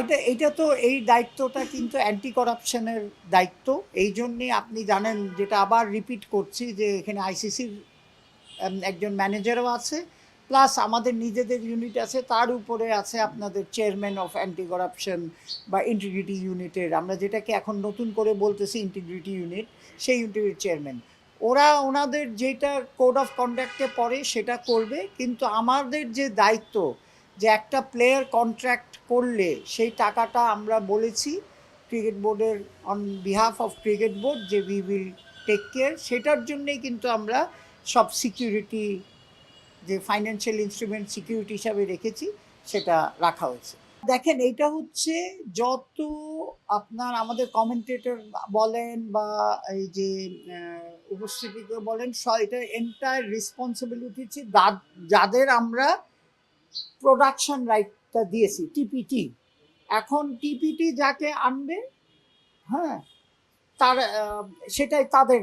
এটা এটা তো এই দায়িত্বটা কিন্তু অ্যান্টি করাপশনের দায়িত্ব। এই জন্যে আপনি জানেন, যেটা আবার রিপিট করছি, যে এখানে আইসিসির একজন ম্যানেজারও আছে, প্লাস আমাদের নিজেদের ইউনিট আছে, তার উপরে আছে আপনাদের চেয়ারম্যান অফ অ্যান্টি করাপশন বা ইন্টিগ্রিটি ইউনিটের, আমরা যেটাকে এখন নতুন করে বলতেছি ইন্টিগ্রিটি ইউনিট, সেই ইউনিটের চেয়ারম্যান। ওরা ওনাদের যেটা কোড অফ কন্ডাক্টে পড়ে সেটা করবে, কিন্তু আমাদের যে দায়িত্ব, যে একটা প্লেয়ার কন্ট্রাক্ট করলে সেই টাকাটা আমরা বলেছি ক্রিকেট বোর্ডের on behalf of cricket board যে উই উইল টেক কেয়ার, সেটার জন্যেই কিন্তু আমরা সব সিকিউরিটি, যে ফাইন্যান্সিয়াল ইনস্ট্রুমেন্ট সিকিউরিটি হিসাবে রেখেছি, সেটা রাখা হয়েছে। দেখেন, এটা হচ্ছে যত আপনার আমাদের কমেন্টেটর বলেন বা এই যে উপস্থিতিকে বলেন, এটা এন্টায়ার রেসপন্সিবিলিটি হচ্ছে যাদের আমরা প্রোডাকশন রাইটটা দিয়েছি, টিপিটি। এখন টিপিটি যাকে আনবে, হ্যাঁ, তার সেটাই তাদের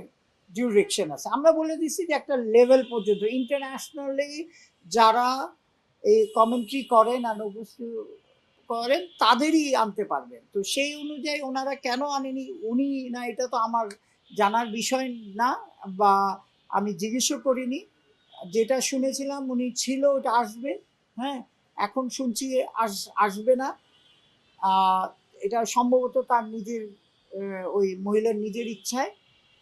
ডিউরেকশন আছে। আমরা বলে দিচ্ছি যে একটা লেভেল পর্যন্ত ইন্টারন্যাশনালি যারা এই কমেন্ট্রি করেন আর উপস্থিত করেন তাদেরই আনতে পারবেন। তো সেই অনুযায়ী ওনারা কেন আনেনি, উনি না, এটা তো আমার জানার বিষয় না, বা আমি জিজ্ঞেসও করিনি। যেটা শুনেছিলাম উনি ছিল, ওটা আসবে। হ্যাঁ, এখন শুনছি আসবে না। এটা সম্ভবত তার নিজের ওই মহিলার নিজের ইচ্ছায়,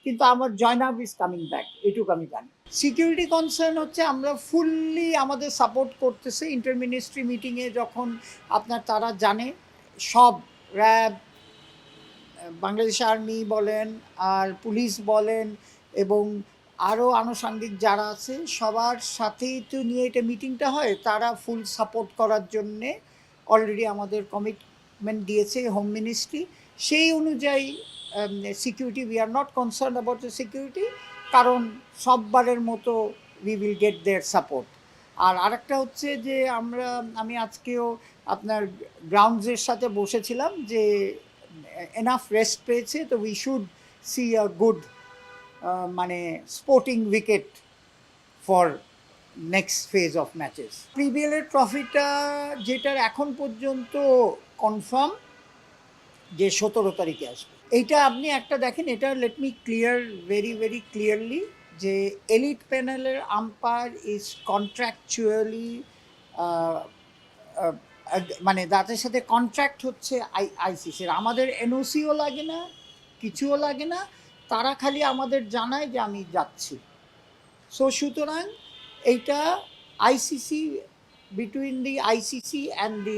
কিন্তু আমার জয়নাব ইজ কামিং ব্যাক, এটুকু আমি জানি। সিকিউরিটি কনসার্ন হচ্ছে আমরা ফুললি আমাদের সাপোর্ট করতেছে। ইন্টার মিনিস্ট্রি মিটিংয়ে যখন আপনার তারা জানে, সব র্যাব, বাংলাদেশ আর্মি বলেন আর পুলিশ বলেন এবং আরও আনুষঙ্গিক যারা আছে, সবার সাথেই তো নিয়ে এটা মিটিংটা হয়, তারা ফুল সাপোর্ট করার জন্যে অলরেডি আমাদের কমিটমেন্ট দিয়েছে হোম মিনিস্ট্রি। সেই অনুযায়ী security, we are not concern about the security, কারণ সববারের মতো we will get their support. আর আরেকটা হচ্ছে যে আমি আজকেও আপনার গ্রাউন্ডসের সাথে বসেছিলাম যে এনাফ রেস্ট পেয়েছে, তো we should see a good মানে sporting wicket for next phase of matches. প্রিবিএলের ট্রফিটা যেটার এখন পর্যন্ত কনফার্ম যে 17 তারিখে আসবে, এইটা আপনি একটা দেখেন, এটা let me clear very very clearly, যে এলিট প্যানেলের আম্পায়ার ইজ কন্ট্রাকচুয়ালি, মানে তাদের সাথে কন্ট্রাক্ট হচ্ছে আইসিসির। আমাদের এনওসিও লাগে না, কিছুও লাগে না, তারা খালি আমাদের জানায় যে আমি যাচ্ছি। সো সুতরাং এইটা ICC, between the ICC and the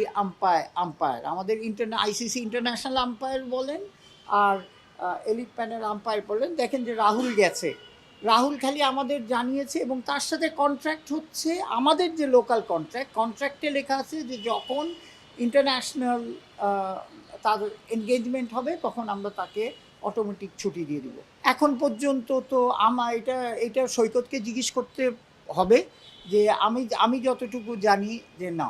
umpire, আমাদের আইসিসি ইন্টারন্যাশনাল আম্পায়ার বলেন আর এলিট প্যানেল আম্পায়ার বলেন। দেখেন যে রাহুল গেছে, রাহুল খালি আমাদের জানিয়েছে, এবং তার সাথে কন্ট্রাক্ট হচ্ছে আমাদের যে লোকাল কন্ট্রাক্টে লেখা আছে যে যখন ইন্টারন্যাশনাল তার এনগেজমেন্ট হবে তখন আমরা তাকে অটোমেটিক ছুটি দিয়ে দিব। এখন পর্যন্ত তো এটা সৈকতকে জিজ্ঞেস করতে হবে, যে আমি যতটুকু জানি যে না,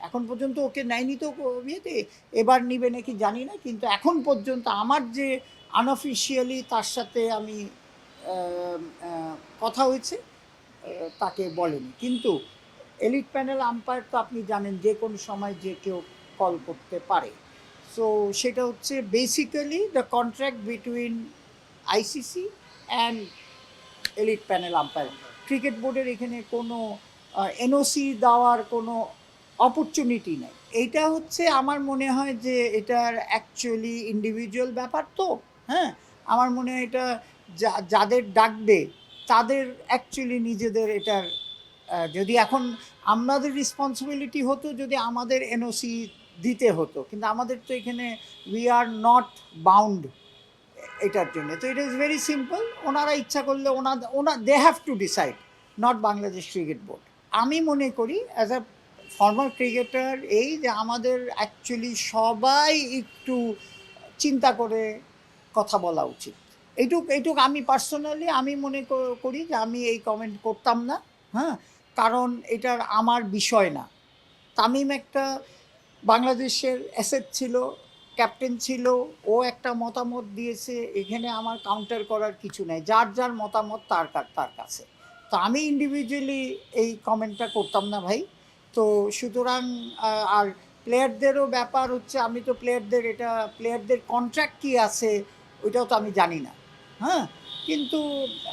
এখন পর্যন্ত ওকে নেয়নি তো বিয়েতে, এবার নিবে নাকি জানি না, কিন্তু এখন পর্যন্ত আমার যে আনঅফিসিয়ালি তার সাথে আমি কথা হয়েছে, তাকে বলেনি। কিন্তু এলিট প্যানেল আম্পায়ার তো আপনি জানেন যে কোনো সময় যে কেউ কল করতে পারে। সো সেটা হচ্ছে basically the contract between ICC and elite panel umpire. Cricket বোর্ডের এখানে কোনো এনওসি দেওয়ার কোনো অপরচুনিটি নেই। এইটা হচ্ছে আমার মনে হয় যে এটার অ্যাকচুয়ালি ইন্ডিভিজুয়াল ব্যাপার তো। হ্যাঁ, আমার মনে হয় এটা যাদের ডাকবে তাদের অ্যাকচুয়ালি নিজেদের এটার, যদি এখন আমাদের রেসপন্সিবিলিটি হতো যদি আমাদের এনওসি দিতে হতো, কিন্তু আমাদের তো এখানে উই আর নট বাউন্ড এটার জন্য। তো ইট ইজ ভেরি সিম্পল, ওনারা ইচ্ছা করলে they have to decide, not Bangladesh Cricket Board. আমি মনে করি অ্যাজ আ ফর্মার ক্রিকেটার এই যে আমাদের অ্যাকচুয়ালি সবাই একটু চিন্তা করে কথা বলা উচিত। এইটুক আমি পার্সোনালি আমি মনে করি যে আমি এই কমেন্ট করতাম না। হ্যাঁ, কারণ এটার আমার বিষয় না। তামিম একটা বাংলাদেশের অ্যাসেট ছিল, ক্যাপ্টেন ছিল, ও একটা মতামত দিয়েছে, এখানে আমার কাউন্টার করার কিছু নেই, যার যার মতামত তার কাছে। তো আমি ইন্ডিভিজুয়ালি এই কমেন্টটা করতাম না ভাই। তো সুতরাং আর প্লেয়ারদেরও ব্যাপার হচ্ছে, আমি তো প্লেয়ারদের কন্ট্রাক্ট কী আছে ওইটাও তো আমি জানি না। হ্যাঁ, কিন্তু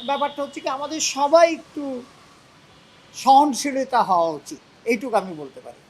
ব্যাপারটা হচ্ছে কি, আমাদের সবাই একটু সহনশীলতা হওয়া উচিত, এইটুকু আমি বলতে পারি।